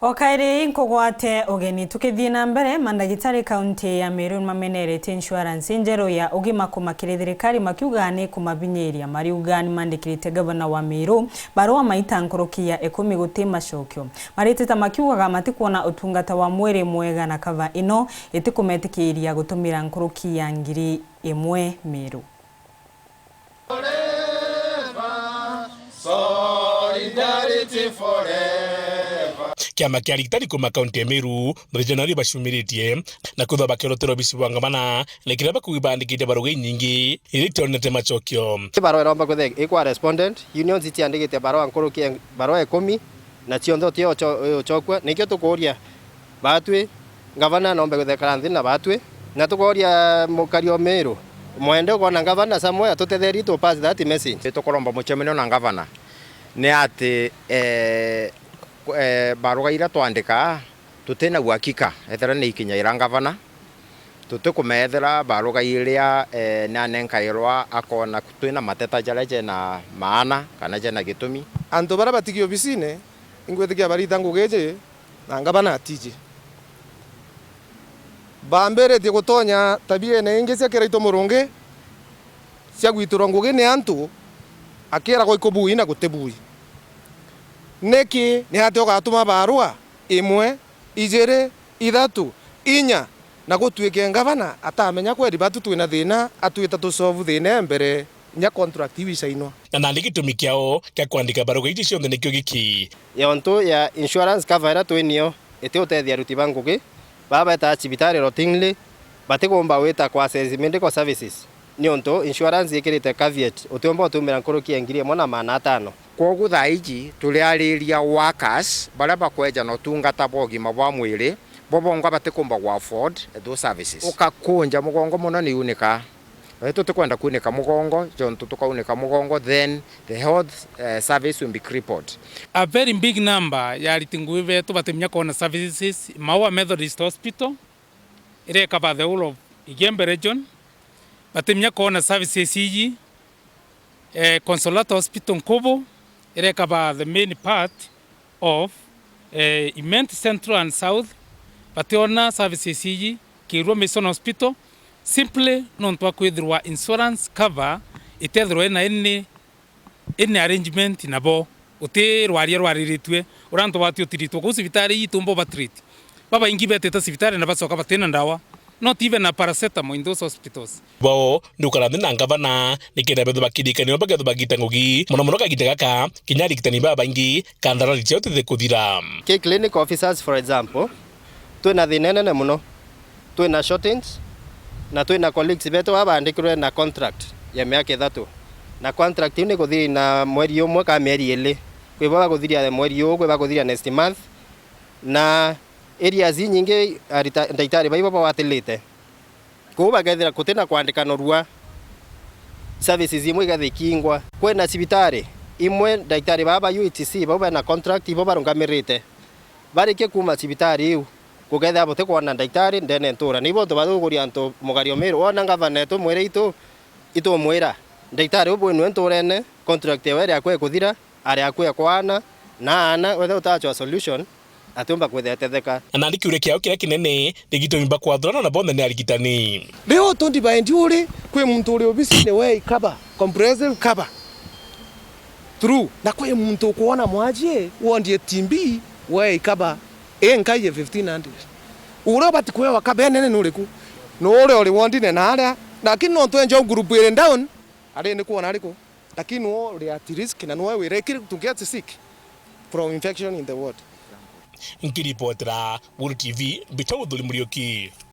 Okaire nkogwate ogeni tukithie na mbere mandagitari kaunti ya MERU mamenerete insurance njero ya ugima kumakire thirikari makiuga ni kumabinyiria BARIUGA nimandikirite gavana wa MERU barua maita nkorokia 10 guti macokio mariteta makiugaga matikuona utungata wa mwere mwega na kava ino itikumetikiria gutumira nkorokia ngiri 1 MERU. Solidarity forever. Kiama kia ligitari kuma kaunti ya MERU mrejanari bashumiritie na kuthoba kirotero bisiwanga mana lekira bakugi bandikite baruga nyingi iritonete macokio. Barua romba kuthe ikwa respondent union city andikite barua nkorokia barua 10 na ciontho tio chokwa nikio tukuria batwe gavana nombe kuthe karanthi na batwe na tukuria mukario MERU mwende kona gavana samoya tutetheri to pass that message tukoromba muchemeno na gavana ne ati baruga ira twandika tutena uhakika ethera ni ikinya ira gavana tutukumethera baruga iria na nenkairwa akona twina mateta jaraje na maana kana jena gitumi anto bara batigi obisine ingwethikia barita ngugeje na gavana atije bambere ti gutonya tabia ne inge cia kiraito murunge cia gwitura nguge ne antu akira go ikobui na gutebui neki ni hate ogatuma barua 1 2 3 4 na gutwike gavana atamenya kweri batu twina thina atwita tu solve thina mbere nya contract ibicainwa na ndigitumi kiao kia kwandika baruga iti cionthe nikio giki yonto ya insurance cover twinio ite utethia ruti bangugi baba ta cibitari rotingly batigomba wita kwa medical services nionto insurance ikirite caveat utomba utumira nkorokia ngiri 1.5 kogu thaiji tuliariria workers bara bakweja no tungata bogima bwa mwiri bobonga batikumba gwa afford those services ukakunja mugongo muno ni unika eto tukwenda kunika mugongo jonto tukaunika mugongo then the health service will be crippled. A very big number ya ritingu vetu batemnya kona services Maua Methodist Hospital ire cover the whole of Igembe region batemnya kona services hii Consolata Hospital Nkobo ire cover the main part of Immense Central and South bationa services hii Kirwa Mission Hospital simply non twa kwithirwa insurance cover itethirwa na any arrangement nabo uti rwariritwe uranto bati utiritwo ku cibitari itumbo batreat baba ingi beteta cibitari na bacoka batena ndawa not even a paracetamol in those hospitals bo ndukarathi na gavana nikenda betho bakidikani bagetho bagita ngugi muno kagita gaka kinyari kitani baba ingi kandarari cio tuthe kuthira ke clinic officers for example twina thinene ne muno twina shortage na twina colleagues beto abandikirwe na contract ya miaka 3 na contract ni kuthiri na mweri umwe ka mieri 2 kwiba guthiria mweri umwe baguthiria next month na areas nyingi ndaitari baibo bawatilite kuba gethira kutena kwandika norua services imwe gathikingwa kwena cibitari imwe ndaitari baba UTC baba na contract ibo barungamirite barike kuma cibitari iu kugetha bote kuona ndaitari ndene ntura nibo to bathuguria antu mugario MERU ona gavana to mwere ito mwera ndaitari ubwe nwe nturene contract were akwe kuthira ari akwe kwana na ana wethe utacho solution atumba kwethetheka na ndikiure kiao kira kinene ndigitumi bakwathurana na bonde ni arigitani leo tondi baendi uri kwi muntu uri obisine we cover comprehensive cover true na kwi muntu kuona mwaje wondie timbi we cover enkaye 1500 ura bati kwewa kabene nuriku no uri wondine na aria lakini no twenjo group ire down ari ni kuona ariko lakini no uri at risk na no we rekiri to get sick from infection in the world. Nkiripotera World TV bicha uthuli Muriuki.